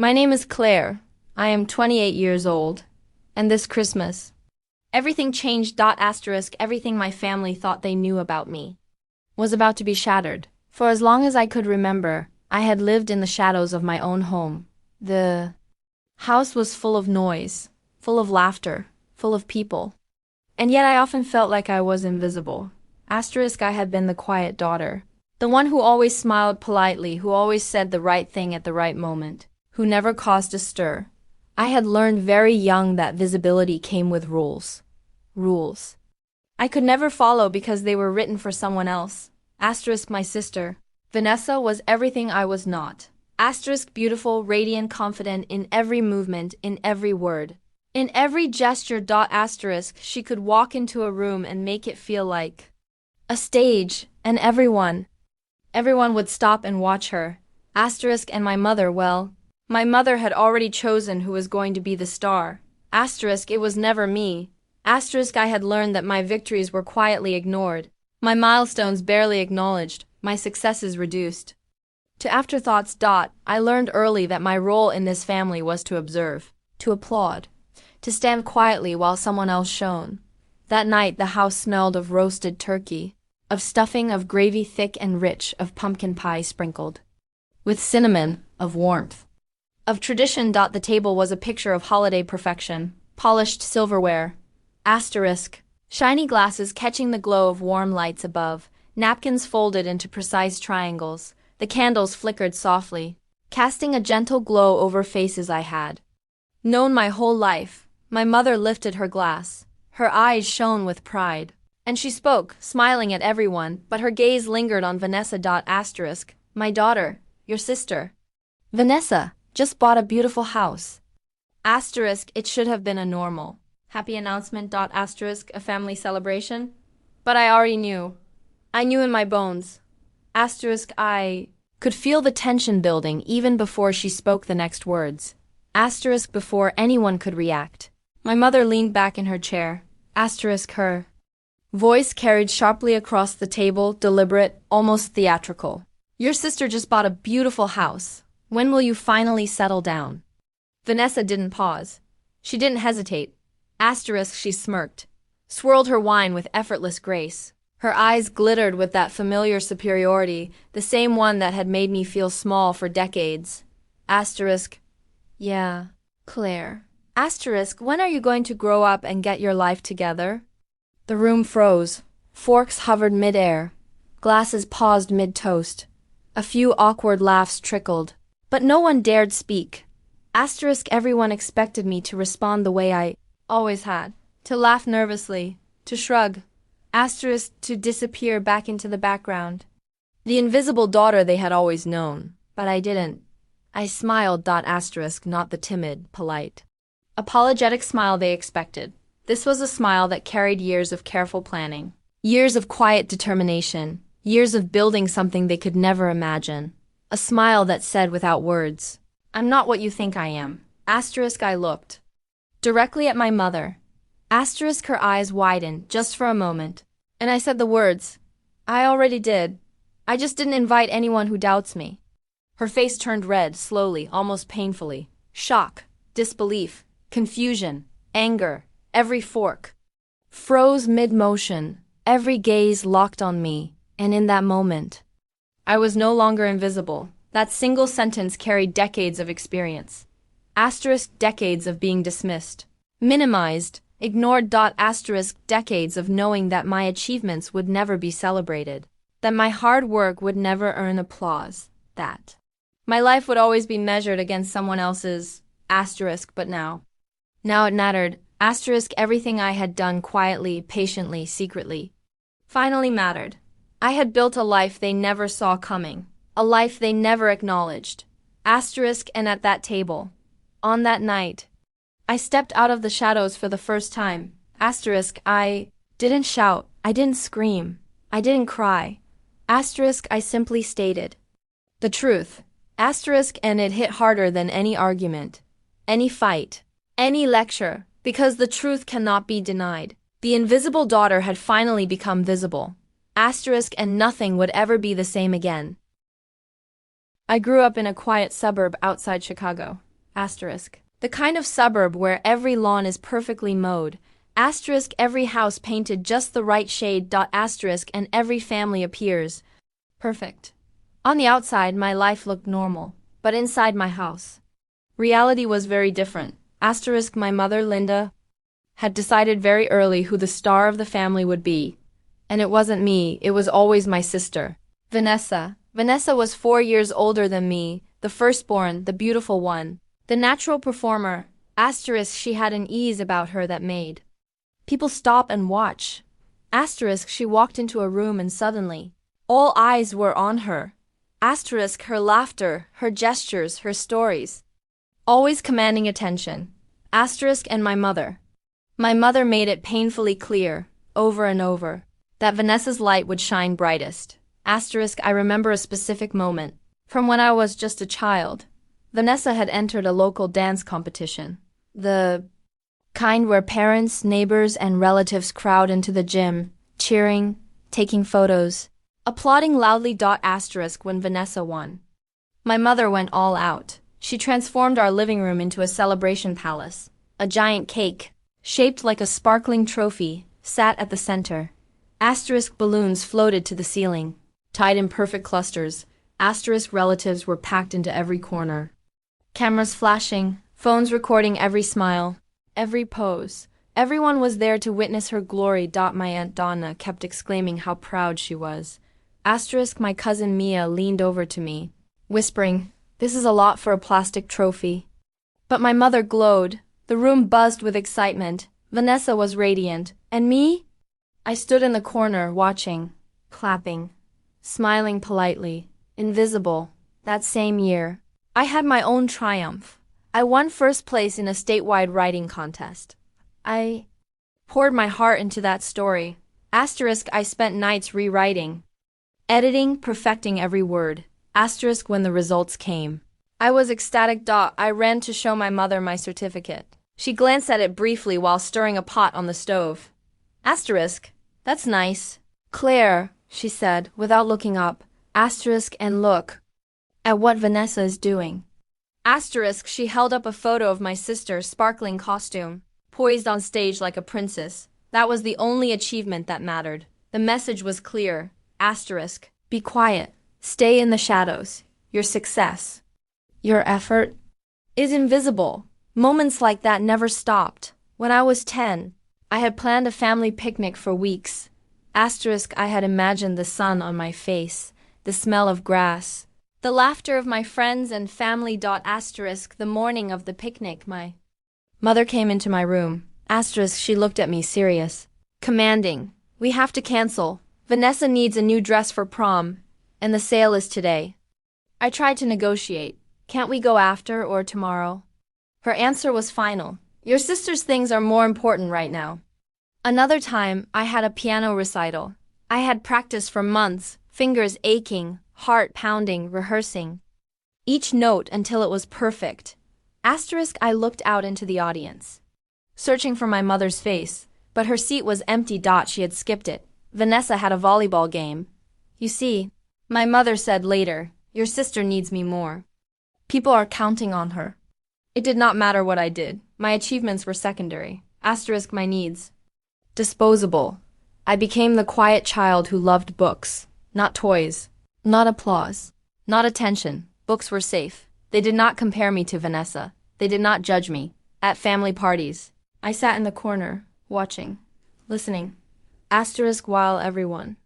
My name is Claire. I am 28 years old. And this Christmas, everything changed. Everything my family thought they knew about me was about to be shattered. For as long as I could remember, I had lived in the shadows of my own home. The house was full of noise, full of laughter, full of people. And yet I often felt like I was invisible. I had been the quiet daughter, the one who always smiled politely, who always said the right thing at the right moment, who never caused a stir. I had learned very young that visibility came with rules. Rules I could never follow because they were written for someone else. My sister, Vanessa, was everything I was not. Beautiful, radiant, confident in every movement, in every word, in every gesture. She could walk into a room and make it feel like a stage, and everyone would stop and watch her. And my mother, well, my mother had already chosen who was going to be the star. It was never me. I had learned that my victories were quietly ignored, my milestones barely acknowledged, my successes reduced to afterthoughts. I learned early that my role in this family was to observe, to applaud, to stand quietly while someone else shone. That night the house smelled of roasted turkey, of stuffing, of gravy thick and rich, of pumpkin pie sprinkled with cinnamon, of warmth, of tradition. The table was a picture of holiday perfection, polished silverware, shiny glasses catching the glow of warm lights above, napkins folded into precise triangles. The candles flickered softly, casting a gentle glow over faces I had known my whole life. My mother lifted her glass. Her eyes shone with pride, and she spoke, smiling at everyone, but her gaze lingered on Vanessa. My daughter, your sister, Vanessa, just bought a beautiful house. It should have been a normal, happy announcement. A family celebration. But I already knew. I knew in my bones. I could feel the tension building even before she spoke the next words. Before anyone could react. My mother leaned back in her chair. Her voice carried sharply across the table, deliberate, almost theatrical. Your sister just bought a beautiful house. When will you finally settle down? Vanessa didn't pause. She didn't hesitate. She smirked, swirled her wine with effortless grace. Her eyes glittered with that familiar superiority, the same one that had made me feel small for decades. Yeah, Claire. When are you going to grow up and get your life together? The room froze. Forks hovered mid-air. Glasses paused mid-toast. A few awkward laughs trickled. But no one dared speak. Everyone expected me to respond the way I always had. To laugh nervously. To shrug. To disappear back into the background. The invisible daughter they had always known. But I didn't. I smiled. Not the timid, polite, apologetic smile they expected. This was a smile that carried years of careful planning. Years of quiet determination. Years of building something they could never imagine. A smile that said without words, I'm not what you think I am. I looked directly at my mother. Her eyes widened just for a moment. And I said the words, I already did. I just didn't invite anyone who doubts me. Her face turned red, slowly, almost painfully. Shock, disbelief, confusion, anger, every fork froze mid-motion, every gaze locked on me, and in that moment, I was no longer invisible. That single sentence carried decades of experience. Decades of being dismissed, minimized, ignored. Decades of knowing that my achievements would never be celebrated, that my hard work would never earn applause, that my life would always be measured against someone else's but now it mattered. Everything I had done quietly, patiently, secretly, finally mattered. I had built a life they never saw coming, a life they never acknowledged. And at that table, on that night, I stepped out of the shadows for the first time. I didn't shout, I didn't scream, I didn't cry. I simply stated the truth. And it hit harder than any argument, any fight, any lecture, because the truth cannot be denied. The invisible daughter had finally become visible. And nothing would ever be the same again. I grew up in a quiet suburb outside Chicago. Asterisk. The kind of suburb where every lawn is perfectly mowed. Asterisk, every house painted just the right shade. Asterisk, and every family appears perfect. On the outside, my life looked normal, but inside my house, reality was very different. Asterisk, my mother, Linda, had decided very early who the star of the family would be. And it wasn't me, it was always my sister, Vanessa. Vanessa was 4 years older than me, the firstborn, the beautiful one, the natural performer. Asterisk, she had an ease about her that made people stop and watch. Asterisk, she walked into a room and suddenly, all eyes were on her. Asterisk, her laughter, her gestures, her stories, always commanding attention. Asterisk, and my mother. My mother made it painfully clear, over and over, that Vanessa's light would shine brightest. Asterisk, I remember a specific moment, from when I was just a child. Vanessa had entered a local dance competition. The kind where parents, neighbors, and relatives crowd into the gym, cheering, taking photos, applauding loudly. Asterisk, when Vanessa won, my mother went all out. She transformed our living room into a celebration palace. A giant cake, shaped like a sparkling trophy, sat at the center. Asterisk, balloons floated to the ceiling, tied in perfect clusters. Asterisk, relatives were packed into every corner. Cameras flashing, phones recording every smile, every pose. Everyone was there to witness her glory. My Aunt Donna kept exclaiming how proud she was. Asterisk, my cousin Mia leaned over to me, whispering, "This is a lot for a plastic trophy." But my mother glowed. The room buzzed with excitement. Vanessa was radiant. And me? I stood in the corner, watching, clapping, smiling politely, invisible. That same year, I had my own triumph. I won first place in a statewide writing contest. I poured my heart into that story. Asterisk, I spent nights rewriting, editing, perfecting every word. Asterisk, when the results came, I was ecstatic. I ran to show my mother my certificate. She glanced at it briefly while stirring a pot on the stove. Asterisk, that's nice. Claire, she said, without looking up. Asterisk, and look at what Vanessa is doing. Asterisk, she held up a photo of my sister's sparkling costume, poised on stage like a princess. That was the only achievement that mattered. The message was clear. Asterisk, be quiet. Stay in the shadows. Your success, your effort, is invisible. Moments like that never stopped. When I was 10, I had planned a family picnic for weeks. Asterisk, I had imagined the sun on my face, the smell of grass, the laughter of my friends and family. Asterisk, the morning of the picnic, my mother came into my room. Asterisk, she looked at me serious, commanding, "We have to cancel. Vanessa needs a new dress for prom, and the sale is today." I tried to negotiate. "Can't we go after or tomorrow?" Her answer was final. "Your sister's things are more important right now." Another time, I had a piano recital. I had practiced for months, fingers aching, heart pounding, rehearsing each note until it was perfect. Asterisk, I looked out into the audience, searching for my mother's face, but her seat was empty. She had skipped it. Vanessa had a volleyball game. "You see," my mother said later, "your sister needs me more. People are counting on her." It did not matter what I did. My achievements were secondary. Asterisk, my needs, disposable. I became the quiet child who loved books, not toys, not applause, not attention. Books were safe. They did not compare me to Vanessa. They did not judge me. At family parties, I sat in the corner, watching, listening. Asterisk, while everyone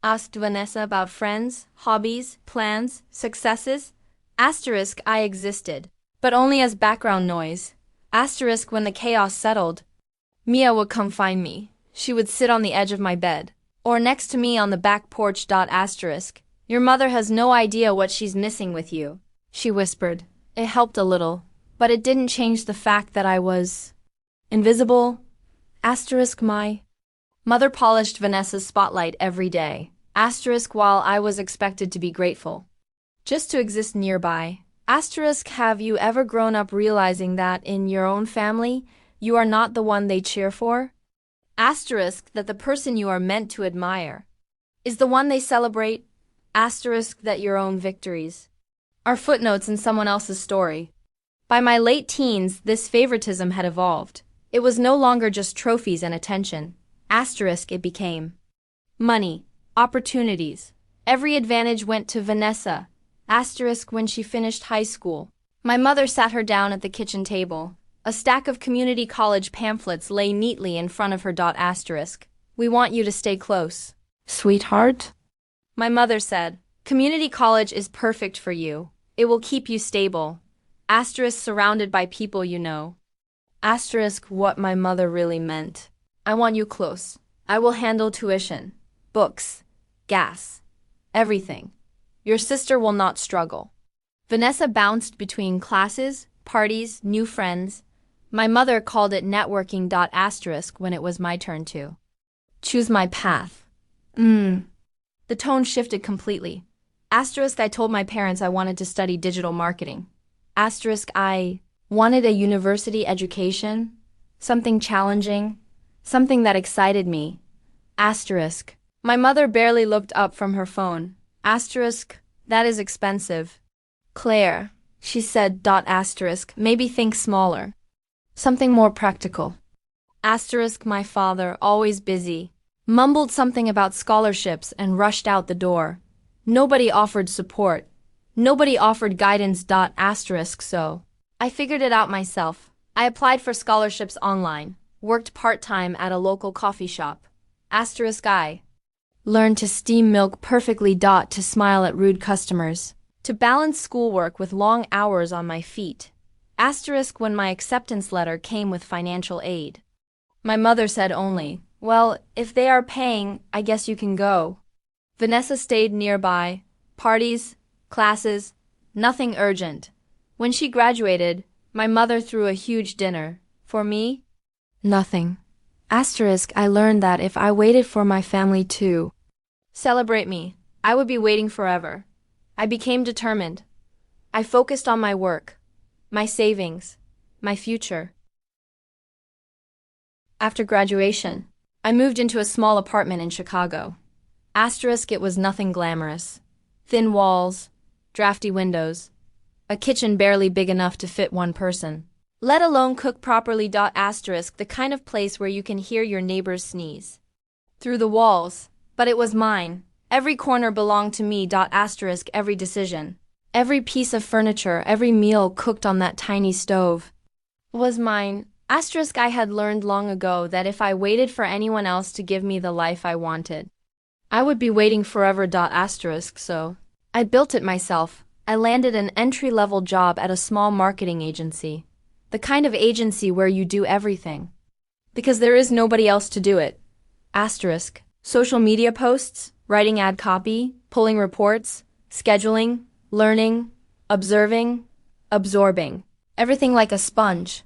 asked Vanessa about friends, hobbies, plans, successes. Asterisk, I existed, but only as background noise. Asterisk, when the chaos settled, Mia would come find me. She would sit on the edge of my bed, or next to me on the back porch. Asterisk, your mother has no idea what she's missing with you, she whispered. It helped a little, but it didn't change the fact that I was invisible. Asterisk, my mother polished Vanessa's spotlight every day. Asterisk, while I was expected to be grateful, just to exist nearby. Asterisk, have you ever grown up realizing that in your own family, you are not the one they cheer for? Asterisk, that the person you are meant to admire is the one they celebrate. Asterisk, that your own victories are footnotes in someone else's story. By my late teens, this favoritism had evolved. It was no longer just trophies and attention. Asterisk it became. Money. Opportunities. Every advantage went to Vanessa. Asterisk when she finished high school. My mother sat her down at the kitchen table. A stack of community college pamphlets lay neatly in front of her. Asterisk. We want you to stay close. Sweetheart? My mother said, community college is perfect for you. It will keep you stable. Asterisk surrounded by people you know. Asterisk what my mother really meant. I want you close. I will handle tuition, books, gas, everything. Your sister will not struggle. Vanessa bounced between classes, parties, new friends. My mother called it networking. Asterisk when it was my turn to choose my path. The tone shifted completely. Asterisk I told my parents I wanted to study digital marketing. Asterisk I wanted a university education, something challenging, something that excited me. Asterisk. My mother barely looked up from her phone. Asterisk, that is expensive. Claire, she said. Asterisk, maybe think smaller. Something more practical. Asterisk my father, always busy, mumbled something about scholarships and rushed out the door. Nobody offered support. Nobody offered guidance. Asterisk so. I figured it out myself. I applied for scholarships online, worked part-time at a local coffee shop. Asterisk I learned to steam milk perfectly. To smile at rude customers. To balance schoolwork with long hours on my feet. Asterisk when my acceptance letter came with financial aid. My mother said only, well, if they are paying, I guess you can go. Vanessa stayed nearby. Parties, classes, nothing urgent. When she graduated, my mother threw a huge dinner. For me? Nothing. Asterisk I learned that if I waited for my family to celebrate me, I would be waiting forever. I became determined. I focused on my work, my savings, my future. After graduation, I moved into a small apartment in Chicago. Asterisk it was nothing glamorous. Thin walls, drafty windows, a kitchen barely big enough to fit one person, let alone cook properly. Asterisk the kind of place where you can hear your neighbors sneeze through the walls, but it was mine. Every corner belonged to me. Asterisk every decision, every piece of furniture, every meal cooked on that tiny stove was mine. Asterisk I had learned long ago that if I waited for anyone else to give me the life I wanted, I would be waiting forever. Asterisk so. I built it myself. I landed an entry-level job at a small marketing agency. The kind of agency where you do everything. Because there is nobody else to do it. Asterisk. Social media posts, writing ad copy, pulling reports, scheduling, learning, observing, absorbing. Everything like a sponge.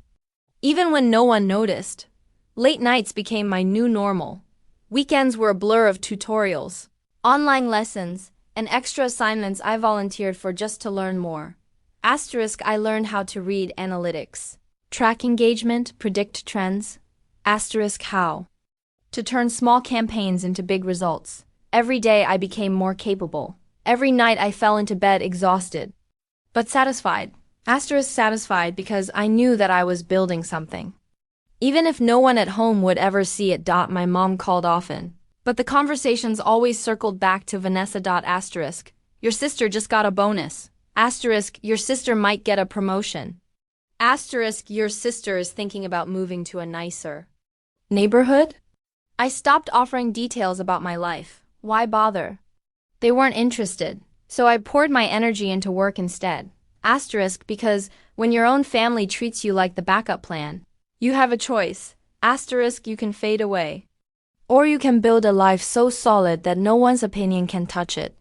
Even when no one noticed. Late nights became my new normal. Weekends were a blur of tutorials, online lessons, and extra assignments I volunteered for just to learn more. Asterisk I learned how to read analytics, track engagement, predict trends. Asterisk how to turn small campaigns into big results. Every day I became more capable. Every night I fell into bed exhausted, but satisfied. Asterisk satisfied because I knew that I was building something. Even if no one at home would ever see it. My mom called often, but the conversations always circled back to Vanessa. Asterisk your sister just got a bonus. Asterisk your sister might get a promotion. Asterisk your sister is thinking about moving to a nicer neighborhood. I stopped offering details about my life. Why bother? They weren't interested, so I poured my energy into work instead. Asterisk because when your own family treats you like the backup plan, you have a choice. Asterisk you can fade away. Or you can build a life so solid that no one's opinion can touch it.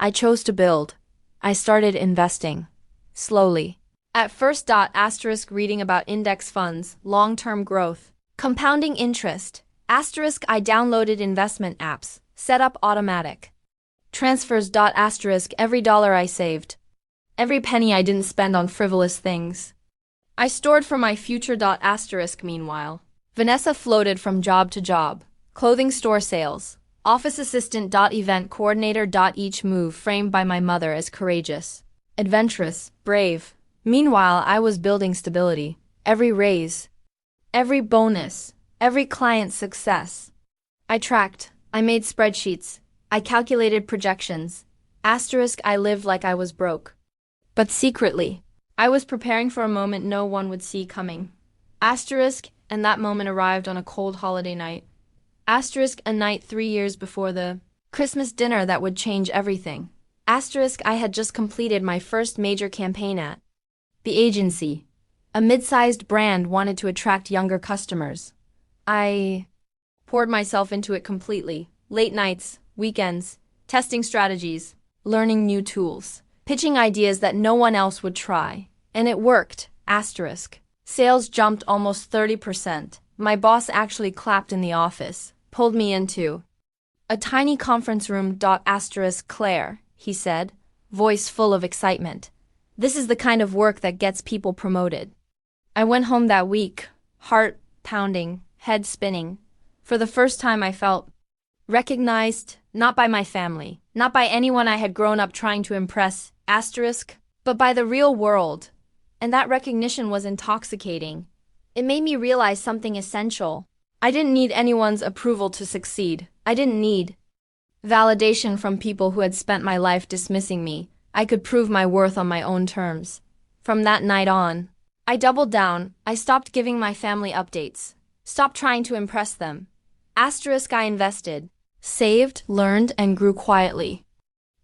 I chose to build. I started investing. Slowly. At first. Asterisk reading about index funds, long-term growth, compounding interest. Asterisk I downloaded investment apps, set up automatic transfers. Asterisk every dollar I saved. Every penny I didn't spend on frivolous things. I stored for my future. Asterisk meanwhile, Vanessa floated from job to job. Clothing store sales, office assistant. Event coordinator. Each move framed by my mother as courageous, adventurous, brave, Meanwhile, I was building stability. Every raise, every bonus, every client's success. I tracked, I made spreadsheets, I calculated projections. Asterisk, I lived like I was broke. But secretly, I was preparing for a moment no one would see coming. Asterisk, and that moment arrived on a cold holiday night. Asterisk, a night 3 years before the Christmas dinner that would change everything. Asterisk, I had just completed my first major campaign at the agency. A mid-sized brand wanted to attract younger customers. I poured myself into it completely. Late nights, weekends, testing strategies, learning new tools, pitching ideas that no one else would try. And it worked. Asterisk. Sales jumped almost 30%. My boss actually clapped in the office, pulled me into a tiny conference room. Asterisk, Claire, he said, voice full of excitement. This is the kind of work that gets people promoted. I went home that week, heart pounding, head spinning. For the first time I felt recognized, not by my family, not by anyone I had grown up trying to impress, asterisk, but by the real world. And that recognition was intoxicating. It made me realize something essential. I didn't need anyone's approval to succeed. I didn't need validation from people who had spent my life dismissing me. I could prove my worth on my own terms. From that night on, I doubled down. I stopped giving my family updates. Stopped trying to impress them. Asterisk, I invested, saved, learned, and grew quietly.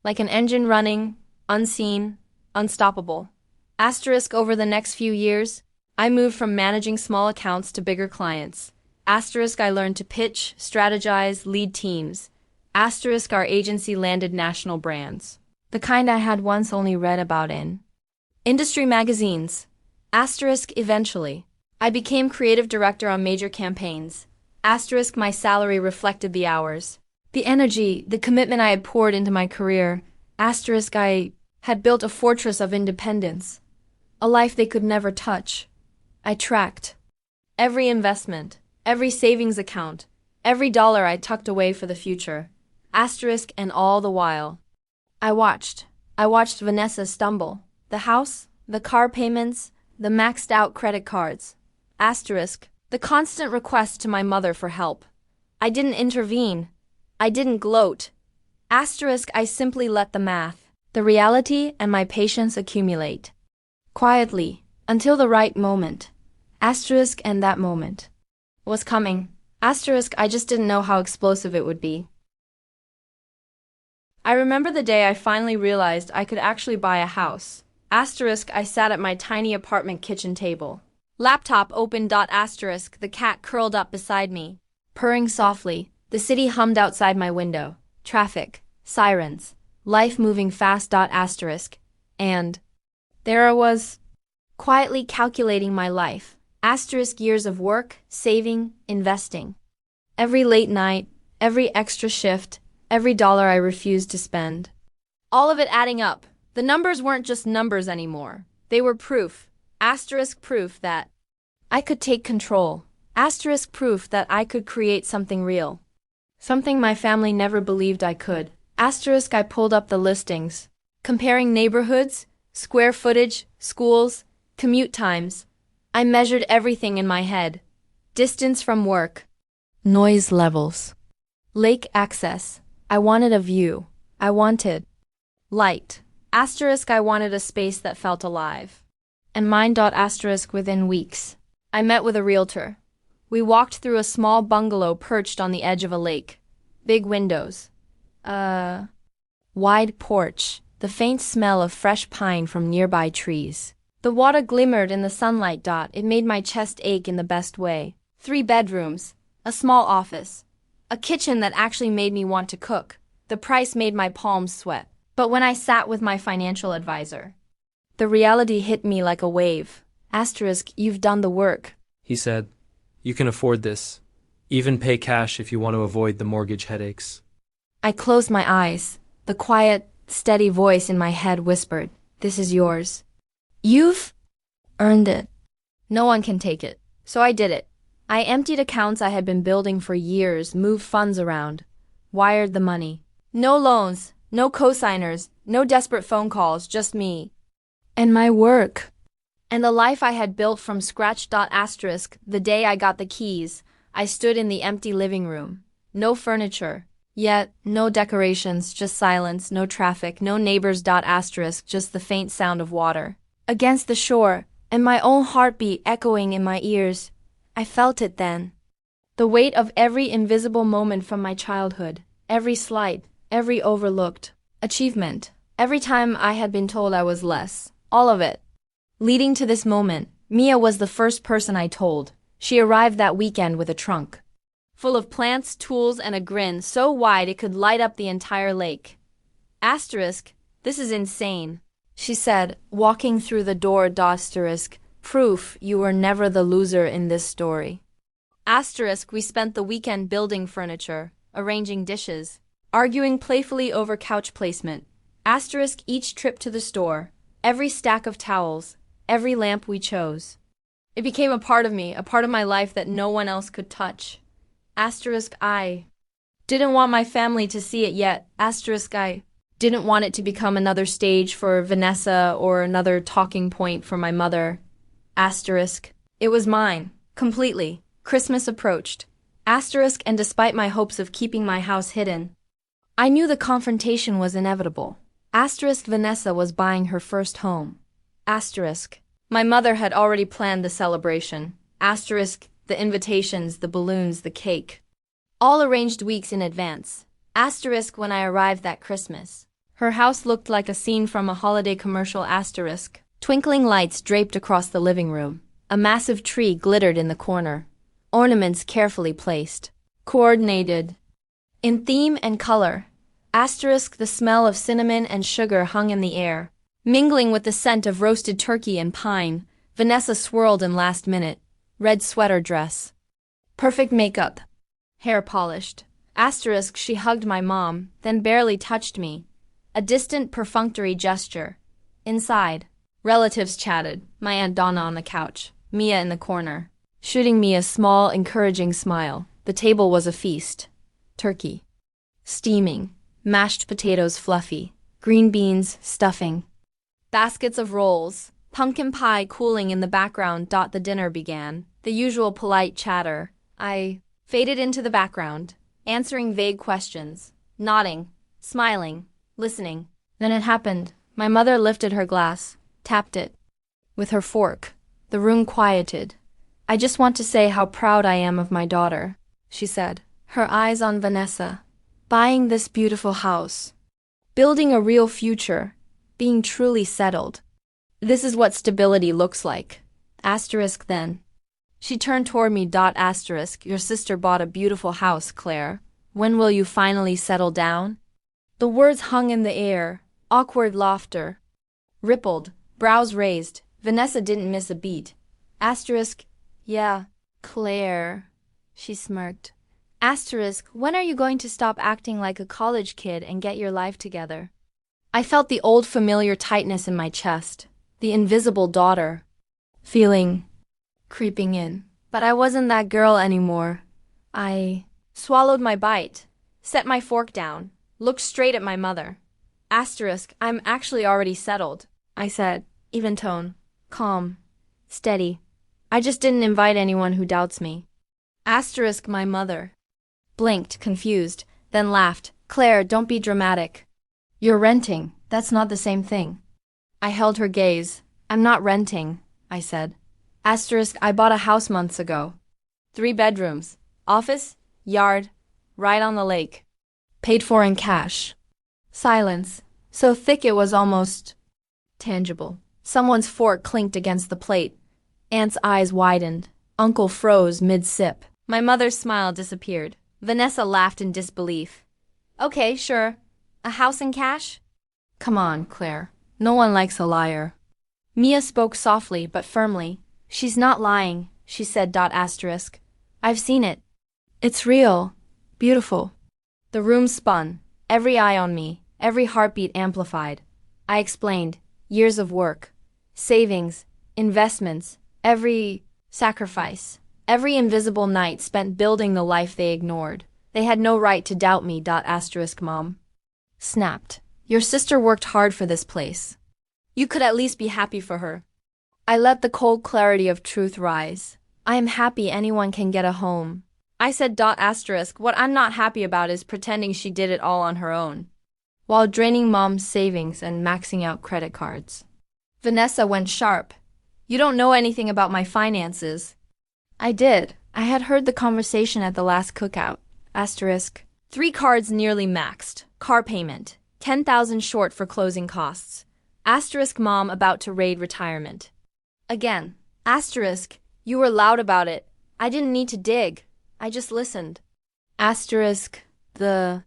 Like an engine running, unseen, unstoppable. Asterisk, over the next few years, I moved from managing small accounts to bigger clients. Asterisk, I learned to pitch, strategize, lead teams. Asterisk, our agency landed national brands. The kind I had once only read about in industry magazines. Asterisk, eventually, I became creative director on major campaigns. Asterisk, my salary reflected the hours, the energy, the commitment I had poured into my career. Asterisk, I had built a fortress of independence, a life they could never touch. I tracked every investment, every savings account, every dollar I tucked away for the future. Asterisk, and all the while, I watched Vanessa stumble. The house, the car payments, the maxed out credit cards. Asterisk, the constant request to my mother for help. I didn't intervene. I didn't gloat. Asterisk, I simply let the math, the reality, and my patience accumulate. Quietly, until the right moment. Asterisk, and that moment was coming. Asterisk, I just didn't know how explosive it would be. I remember the day I finally realized I could actually buy a house. Asterisk, I sat at my tiny apartment kitchen table. Laptop open. Asterisk, the cat curled up beside me, purring softly. The city hummed outside my window. Traffic, sirens, life moving fast. Asterisk, and there I was, quietly calculating my life. Asterisk, years of work, saving, investing. Every late night, every extra shift, every dollar I refused to spend. All of it adding up. The numbers weren't just numbers anymore. They were proof. Asterisk, proof that I could take control. Asterisk, proof that I could create something real. Something my family never believed I could. Asterisk, I pulled up the listings, comparing neighborhoods, square footage, schools, commute times. I measured everything in my head. Distance from work, noise levels, lake access. I wanted a view. I wanted light. Asterisk, I wanted a space that felt alive. And mine. Asterisk, within weeks, I met with a realtor. We walked through a small bungalow perched on the edge of a lake. Big windows. Wide porch. The faint smell of fresh pine from nearby trees. The water glimmered in the sunlight. It made my chest ache in the best way. 3 bedrooms. A small office. A kitchen that actually made me want to cook. The price made my palms sweat. But when I sat with my financial advisor, the reality hit me like a wave. Asterisk, you've done the work, he said. You can afford this. Even pay cash if you want to avoid the mortgage headaches. I closed my eyes. The quiet, steady voice in my head whispered, this is yours. You've earned it. No one can take it. So I did it. I emptied accounts I had been building for years, moved funds around, wired the money. No loans, no cosigners, no desperate phone calls, just me. And my work. And the life I had built from scratch. Asterisk, the day I got the keys, I stood in the empty living room. No furniture. Yet, no decorations, just silence, no traffic, no neighbors. Asterisk, just the faint sound of water against the shore, and my own heartbeat echoing in my ears. I felt it then. The weight of every invisible moment from my childhood, every slight, every overlooked achievement, every time I had been told I was less, all of it. Leading to this moment, Mia was the first person I told. She arrived that weekend with a trunk full of plants, tools, and a grin so wide it could light up the entire lake. Asterisk, this is insane, she said, walking through the door. Asterisk, proof you were never the loser in this story. Asterisk, we spent the weekend building furniture, arranging dishes, arguing playfully over couch placement. Asterisk, each trip to the store, every stack of towels, every lamp we chose. It became a part of me, a part of my life that no one else could touch. Asterisk, I didn't want my family to see it yet. Asterisk, I didn't want it to become another stage for Vanessa or another talking point for my mother. Asterisk, it was mine, completely. Christmas approached. Asterisk, and despite my hopes of keeping my house hidden, I knew the confrontation was inevitable. Asterisk, Vanessa was buying her first home. Asterisk, my mother had already planned the celebration. Asterisk, the invitations, the balloons, the cake. All arranged weeks in advance. Asterisk, when I arrived that Christmas, her house looked like a scene from a holiday commercial. Asterisk, twinkling lights draped across the living room. A massive tree glittered in the corner. Ornaments carefully placed, coordinated, in theme and color. Asterisk, the smell of cinnamon and sugar hung in the air, mingling with the scent of roasted turkey and pine. Vanessa swirled in last minute. Red sweater dress. Perfect makeup. Hair polished. Asterisk, she hugged my mom, then barely touched me. A distant, perfunctory gesture. Inside, relatives chatted, my Aunt Donna on the couch, Mia in the corner, shooting me a small, encouraging smile. The table was a feast. Turkey, steaming, mashed potatoes fluffy, green beans, stuffing, baskets of rolls, pumpkin pie cooling in the background. The dinner began. The usual polite chatter. I faded into the background, answering vague questions, nodding, smiling, listening. Then it happened. My mother lifted her glass, tapped it with her fork. The room quieted. I just want to say how proud I am of my daughter, she said, her eyes on Vanessa. Buying this beautiful house. Building a real future. Being truly settled. This is what stability looks like. Asterisk then. She turned toward me. Asterisk, your sister bought a beautiful house, Claire. When will you finally settle down? The words hung in the air. Awkward laughter rippled, brows raised. Vanessa didn't miss a beat. Asterisk, yeah, Claire, she smirked. Asterisk, when are you going to stop acting like a college kid and get your life together? I felt the old familiar tightness in my chest, the invisible daughter feeling creeping in. But I wasn't that girl anymore. I swallowed my bite, set my fork down, looked straight at my mother. Asterisk, I'm actually already settled, I said, even tone, calm, steady. I just didn't invite anyone who doubts me. Asterisk, my mother blinked, confused, then laughed. Claire, don't be dramatic. You're renting. That's not the same thing. I held her gaze. I'm not renting, I said. Asterisk, I bought a house months ago. 3 bedrooms, office, yard, right on the lake. Paid for in cash. Silence, so thick it was almost tangible. Someone's fork clinked against the plate. Aunt's eyes widened. Uncle froze mid-sip. My mother's smile disappeared. Vanessa laughed in disbelief. Okay, sure. A house in cash? Come on, Claire. No one likes a liar. Mia spoke softly but firmly. She's not lying, she said. Asterisk. I've seen it. It's real. Beautiful. The room spun. Every eye on me. Every heartbeat amplified. I explained. Years of work. Savings. Investments. Every sacrifice. Every invisible night spent building the life they ignored. They had no right to doubt me. Asterisk, Mom snapped. Your sister worked hard for this place. You could at least be happy for her. I let the cold clarity of truth rise. I am happy anyone can get a home. I said asterisk, what I'm not happy about is pretending she did it all on her own, while draining mom's savings and maxing out credit cards. Vanessa went sharp. You don't know anything about my finances. I did. I had heard the conversation at the last cookout. Asterisk. 3 cards nearly maxed. Car payment. 10,000 short for closing costs. Asterisk mom about to raid retirement. Again. Asterisk. You were loud about it. I didn't need to dig. I just listened. Asterisk. The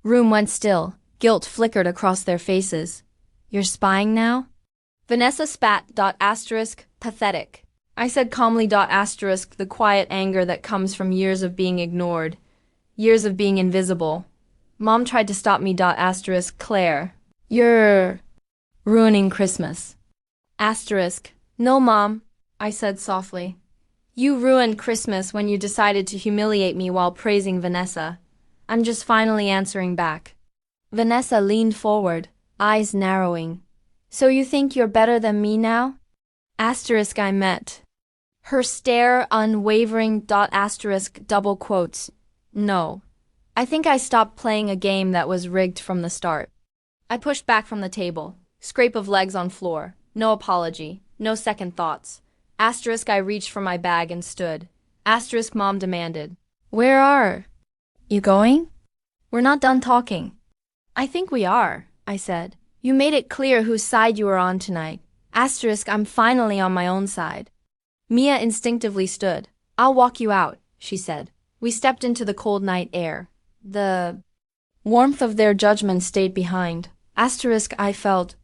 room went still. Guilt flickered across their faces. You're spying now? Vanessa spat. Asterisk. Pathetic. I said calmly. Asterisk. The quiet anger that comes from years of being ignored. Years of being invisible. Mom tried to stop me. Asterisk. Claire. You're ruining Christmas. Asterisk. No, Mom, I said softly. You ruined Christmas when you decided to humiliate me while praising Vanessa. I'm just finally answering back. Vanessa leaned forward, eyes narrowing. So you think you're better than me now? Asterisk. I met her stare, unwavering. Asterisk. Double quotes. No. I think I stopped playing a game that was rigged from the start. I pushed back from the table. Scrape of legs on floor. No apology. No second thoughts. Asterisk. I reached for my bag and stood. Asterisk. Mom demanded. Where are you going? We're not done talking. I think we are, I said. You made it clear whose side you were on tonight. Asterisk. I'm finally on my own side. Mia instinctively stood. I'll walk you out, she said. We stepped into the cold night air. The warmth of their judgment stayed behind. Asterisk. I felt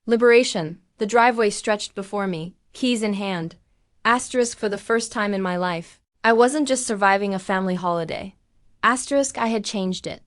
liberation. The driveway stretched before me, keys in hand. Asterisk. For the first time in my life, I wasn't just surviving a family holiday. Asterisk. I had changed it.